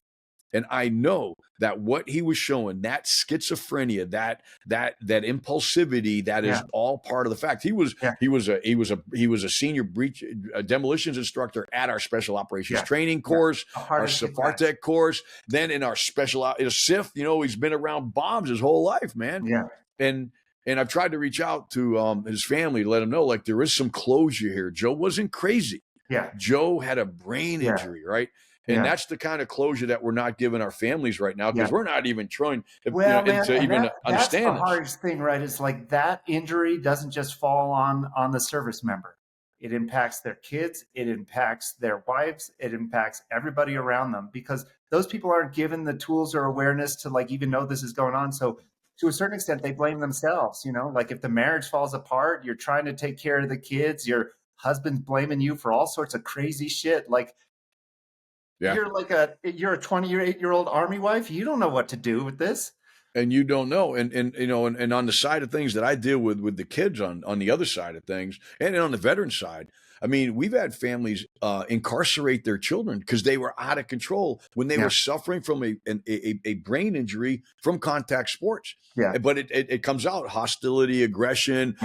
And I know that what he was showing, that schizophrenia, that impulsivity, that is all part of the fact. He was a senior demolitions instructor at our special operations training course, our SFARTEC course. Then in our special SIF, he's been around bombs his whole life, man. Yeah. And I've tried to reach out to his family to let him know, like, there is some closure here. Joe wasn't crazy. Yeah. Joe had a brain injury, right? And that's the kind of closure that we're not giving our families right now, because we're not even trying to understand. That's the hardest thing, right? It's like that injury doesn't just fall on the service member. It impacts their kids. It impacts their wives. It impacts everybody around them, because those people aren't given the tools or awareness to even know this is going on. So to a certain extent, they blame themselves. Like if the marriage falls apart, you're trying to take care of the kids. Your husband's blaming you for all sorts of crazy shit. You're a 28-year-old Army wife. You don't know what to do with this. And you don't know. And on the side of things that I deal with the kids on the other side of things, and on the veteran side, I mean, we've had families incarcerate their children because they were out of control when they were suffering from a brain injury from contact sports. Yeah. But it comes out hostility, aggression,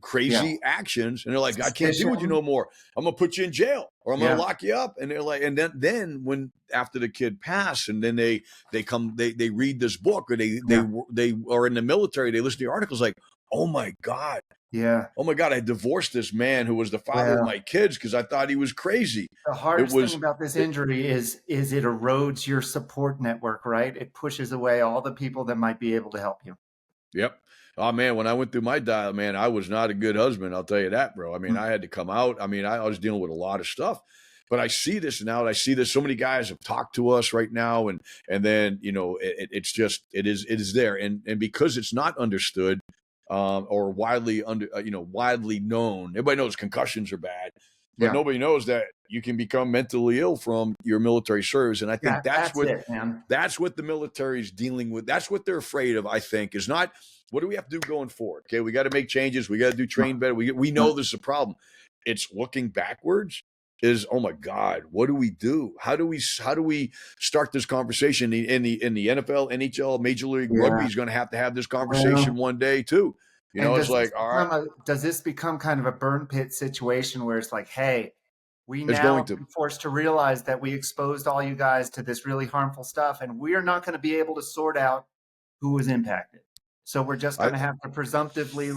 crazy actions, and they're like, I can't deal with you no more. I'm gonna put you in jail, or I'm gonna lock you up. And they're like, and then when after the kid passed, and then they read this book, or they are in the military, they listen to the articles, like, oh my God. Yeah. Oh my God, I divorced this man who was the father of my kids because I thought he was crazy. The hardest thing about this injury is it erodes your support network, right? It pushes away all the people that might be able to help you. Yep. Oh man, when I went through my dial, man, I was not a good husband. I'll tell you that, bro. I mean, I had to come out. I mean, I was dealing with a lot of stuff. But I see this now, and I see this. So many guys have talked to us right now, and then it's just it is there, and because it's not understood or widely widely known. Everybody knows concussions are bad, but Yeah. nobody knows that you can become mentally ill from your military service. And I think That's it, man. that's what the military is dealing with. That's what they're afraid of, I think, is not what do we have to do going forward? Okay, we got to make changes. We got to do train better. We know this is a problem. It's looking backwards is, oh my God, what do we do? How do we start this conversation in the NFL, NHL, Major League Rugby is going to have this conversation one day too. It's like, all right. Does this become kind of a burn pit situation where it's like, hey, we It's now going to. been forced to realize that we exposed all you guys to this really harmful stuff, and we are not going to be able to sort out who was impacted. So we're just going to have to presumptively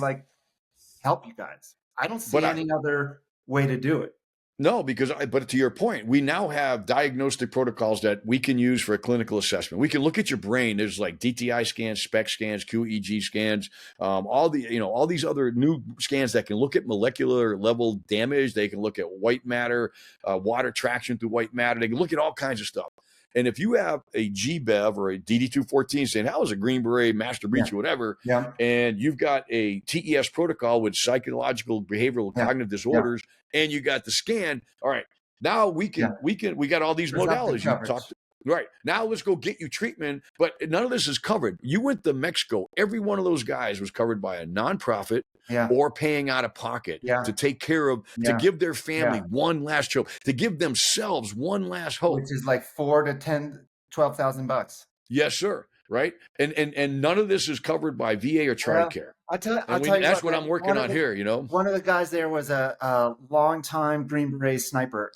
help you guys. I don't see any other way to do it. No, but to your point, we now have diagnostic protocols that we can use for a clinical assessment. We can look at your brain. There's like DTI scans, SPECT scans, QEEG scans, all these other new scans that can look at molecular level damage. They can look at white matter, water traction through white matter. They can look at all kinds of stuff. And if you have a GBEV or a DD214 saying, how is a Green Beret, Master Breach, or whatever, and you've got a TES protocol with psychological, behavioral, cognitive disorders, and you got the scan, all right, now we got all these modalities. You talked. Right. Now let's go get you treatment, but none of this is covered. You went to Mexico. Every one of those guys was covered by a nonprofit or paying out of pocket to take care of, to give their family one last hope, to give themselves one last hope. Which is like $4,000 to $12,000. Yes, sir. Right. And none of this is covered by VA or TRICARE. I'll tell you that's what I'm working on here, One of the guys there was a longtime Green Beret sniper.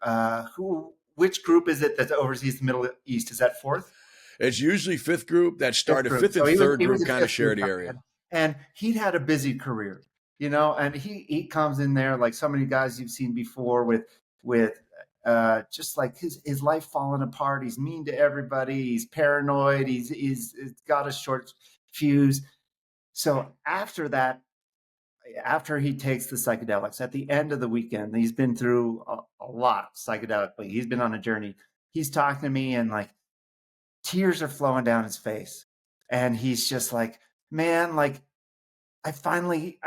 Which group is it that oversees the Middle East? Is that fourth? It's usually fifth group that started fifth and third group kind of shared area. And he'd had a busy career, and he comes in there like so many guys you've seen before with just like his life falling apart. He's mean to everybody. He's paranoid. He's got a short fuse. So after that, after he takes the psychedelics at the end of the weekend, he's been through a lot psychedelically. He's been on a journey. He's talking to me and like tears are flowing down his face. And he's just like, man, like I finally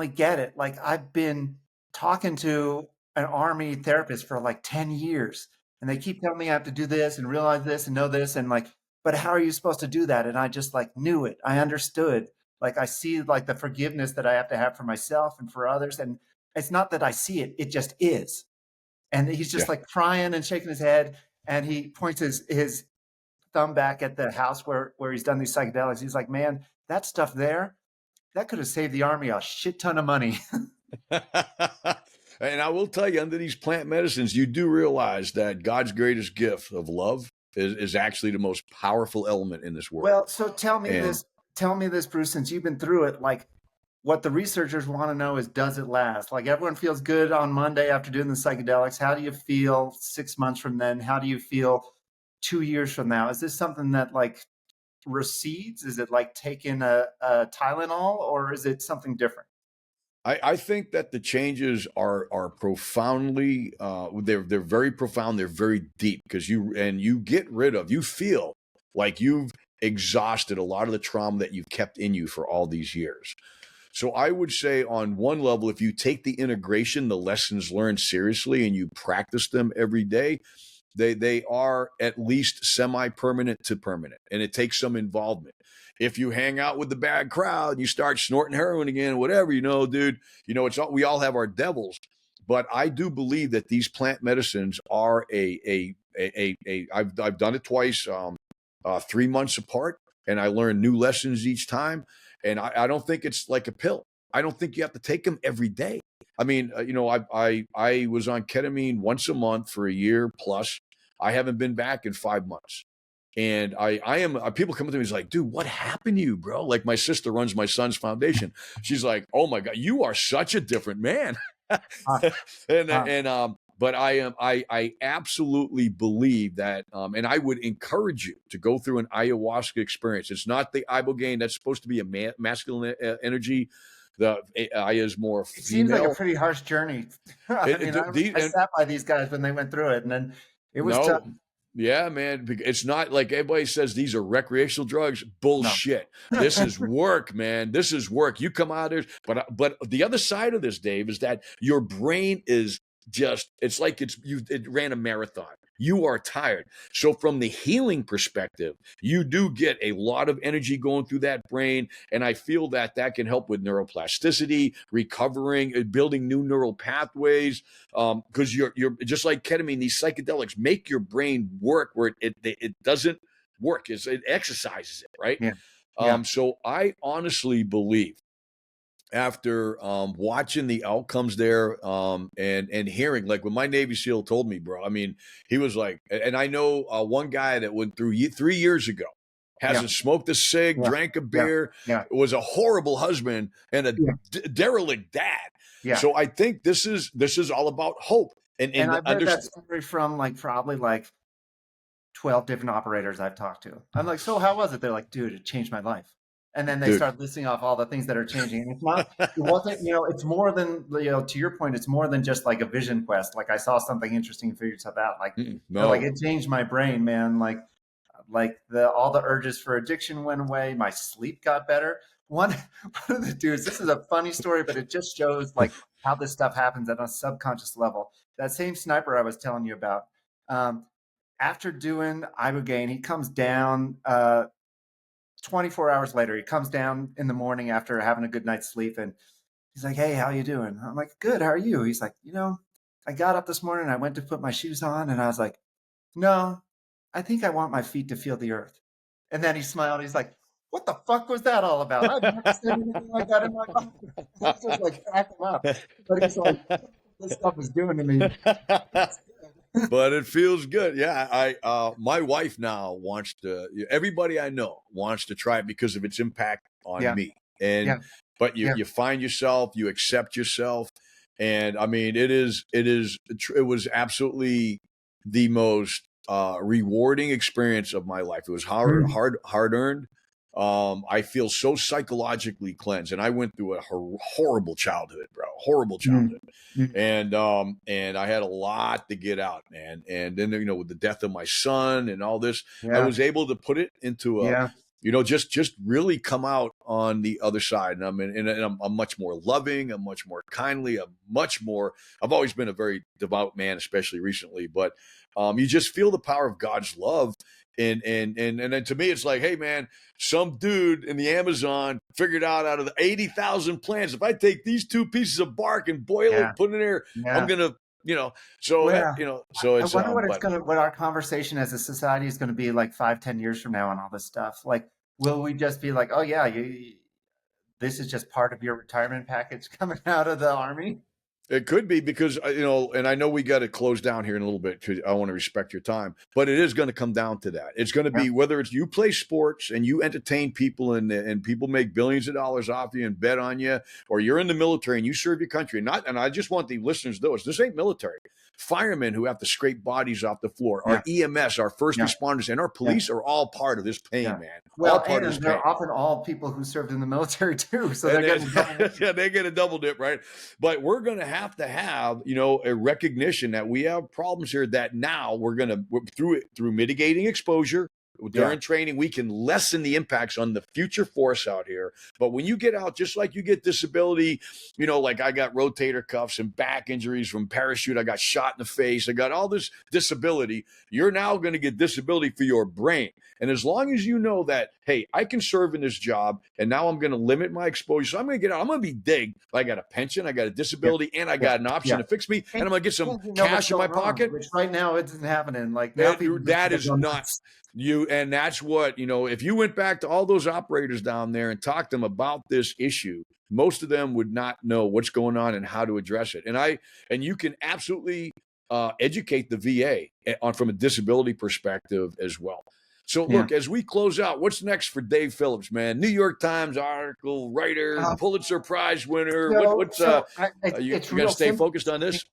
get it. Like I've been talking to an Army therapist for like 10 years and they keep telling me I have to do this and realize this and know this. And like, but how are you supposed to do that? And I just like knew it. I understood. Like I see like the forgiveness that I have to have for myself and for others. And it's not that I see it, it just is. And he's just like crying and shaking his head. And he points his thumb back at the house where he's done these psychedelics. He's like, man, that stuff there, that could have saved the Army a shit ton of money. And I will tell you, under these plant medicines, you do realize that God's greatest gift of love is actually the most powerful element in this world. Well, so tell me this, Bruce, since you've been through it, like what the researchers want to know is, does it last? Like everyone feels good on Monday after doing the psychedelics. How do you feel 6 months from then? How do you feel 2 years from now? Is this something that like recedes? Is it like taking a Tylenol, or is it something different? I think that the changes are profoundly they're very profound, they're very deep, because you feel like you've exhausted a lot of the trauma that you've kept in you for all these years. So I would say on one level, if you take the integration, the lessons learned seriously, and you practice them every day, they are at least semi-permanent to permanent, and it takes some involvement. If you hang out with the bad crowd and you start snorting heroin again, whatever, dude, we all have our devils. But I do believe that these plant medicines are I've done it twice, 3 months apart, and I learn new lessons each time. And I don't think it's like a pill. I don't think you have to take them every day. I mean, I was on ketamine once a month for a year plus. I haven't been back in 5 months. And people come up to me, he's like, dude, what happened to you, bro? Like my sister runs my son's foundation. She's like, oh my God, you are such a different man. But I absolutely believe that, and I would encourage you to go through an ayahuasca experience. It's not the ibogaine that's supposed to be a masculine energy. The AI is more It seems like a female. pretty harsh journey. I mean, I And sat by these guys when they went through it, and then it was tough. no, yeah, man. It's not like everybody says these are recreational drugs. No. Bullshit. This is work, man. This is work. You come out of there, but the other side of this, Dave, is that your brain is just, it's like it ran a marathon. You are tired. So from the healing perspective, you do get a lot of energy going through that brain, and I feel that that can help with neuroplasticity, recovering, building new neural pathways. Because you're just like ketamine, these psychedelics make your brain work where it doesn't work. It exercises it, right? Yeah. Yeah. So I honestly believe, after watching the outcomes there, and hearing, like when my Navy SEAL told me, bro, I mean, he was like, and I know one guy that went through 3 years ago, hasn't smoked a cig, Yeah. drank a Yeah. beer, Yeah. was a horrible husband and a Yeah. derelict dad. Yeah. So I think this is all about hope and I've heard that understand. story from probably 12 different operators I've talked to. I'm like, so how was it? They're like, dude, it changed my life. And then they Dude. start listing off all the things that are changing. And it wasn't, it's more than, to your point, it's more than just like a vision quest. Like I saw something interesting and figured stuff out. No. Like it changed my brain, man. Like all the urges for addiction went away. My sleep got better. One of the dudes, this is a funny story, but it just shows how this stuff happens at a subconscious level. That same sniper I was telling you about, after doing ibogaine, he comes down 24 hours later. He comes down in the morning after having a good night's sleep, and he's like, "Hey, how you doing?" I'm like, "Good. How are you?" He's like, "I got up this morning. I went to put my shoes on, and I was like, no, I think I want my feet to feel the earth." And then he smiled. He's like, "What the fuck was that all about? I've never said anything like that in my life." I was just like cracking up. But he's like, "This stuff is doing to me." But it feels good. Yeah. My wife now wants to, everybody I know wants to try it because of its impact on me. And, but you find yourself, you accept yourself. And I mean, it was absolutely the most rewarding experience of my life. It was hard earned. I feel so psychologically cleansed, and I went through a horrible childhood, bro. Horrible childhood. And I had a lot to get out, man. And then, with the death of my son and all this, I was able to put it into just really come out on the other side. And I'm much more loving. I'm much more kindly. I've always been a very devout man, especially recently, but you just feel the power of God's love. And then to me, it's like, hey, man, some dude in the Amazon figured out of the 80,000 plants, if I take these 2 pieces of bark and boil it, put it in there, I'm going to, so it's, I wonder what our conversation as a society is going to be 5-10 years from now on all this stuff. Will we just be like, oh yeah, this is just part of your retirement package coming out of the Army? It could be because, and I know we got to close down here in a little bit because I want to respect your time, but it is going to come down to that. It's going to be whether it's you play sports and you entertain people and people make billions of dollars off you and bet on you, or you're in the military and you serve your country. And I just want the listeners to know this ain't military. Firemen who have to scrape bodies off the floor, our EMS, our first responders, and our police are all part of this pain, man. Well, all part and of this they're pain. often all people who served in the military too, so they get a double dip, right? But we're going to have, a recognition that we have problems here. That now we're through mitigating exposure. During training, we can lessen the impacts on the future force out here. But when you get out, just like you get disability, like I got rotator cuffs and back injuries from parachute, I got shot in the face, I got all this disability. You're now going to get disability for your brain. And as long as you know that, hey, I can serve in this job, and now I'm going to limit my exposure. So I'm going to get out. I'm going to be digged. I got a pension, I got a disability, and I got an option to fix me, and I'm going to get some cash in my pocket. Which right now isn't happening. That is not you. And that's what, if you went back to all those operators down there and talked to them about this issue, most of them would not know what's going on and how to address it. And you can absolutely educate the VA from a disability perspective as well. So look, as we close out, what's next for Dave Phillips, man? New York Times article writer, Pulitzer Prize winner. You going to stay focused on this?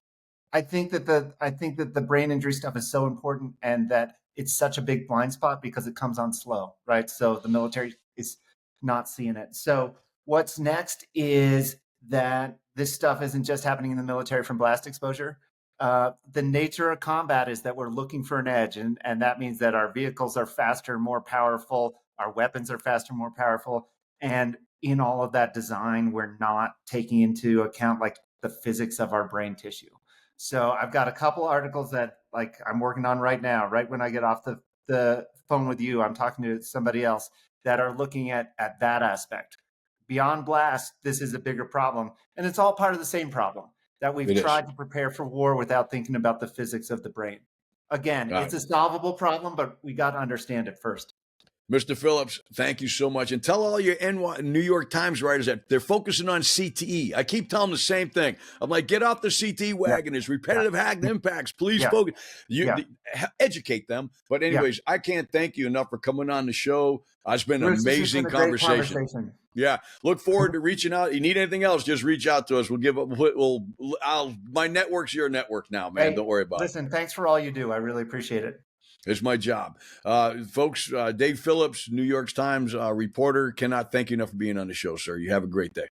I think that the brain injury stuff is so important, and that it's such a big blind spot because it comes on slow, right? So the military is not seeing it. So What's next is that this stuff isn't just happening in the military from blast exposure. The nature of combat is that we're looking for an edge, and that means that our vehicles are faster, more powerful, our weapons are faster, more powerful, and in all of that design, we're not taking into account like the physics of our brain tissue. So I've got a couple articles that like I'm working on right now. Right when I get off the phone with you, I'm talking to somebody else that are looking at that aspect. Beyond blast, this is a bigger problem, and it's all part of the same problem that we've It is. tried to prepare for war without thinking about the physics of the brain. Again, All right. it's a solvable problem, but we got to understand it first. Mr. Phillips, thank you so much. And tell all your New York Times writers that they're focusing on CTE. I keep telling them the same thing. I'm like, get off the CTE wagon. It's repetitive hack impacts. Please focus. Educate them. But anyways, I can't thank you enough for coming on the show. It's been an amazing conversation. Yeah. Look forward to reaching out. You need anything else, just reach out to us. My network's your network now, man. Don't worry about it. Listen, thanks for all you do. I really appreciate it. It's my job. Folks, Dave Phillips, New York Times reporter, cannot thank you enough for being on the show, sir. You have a great day.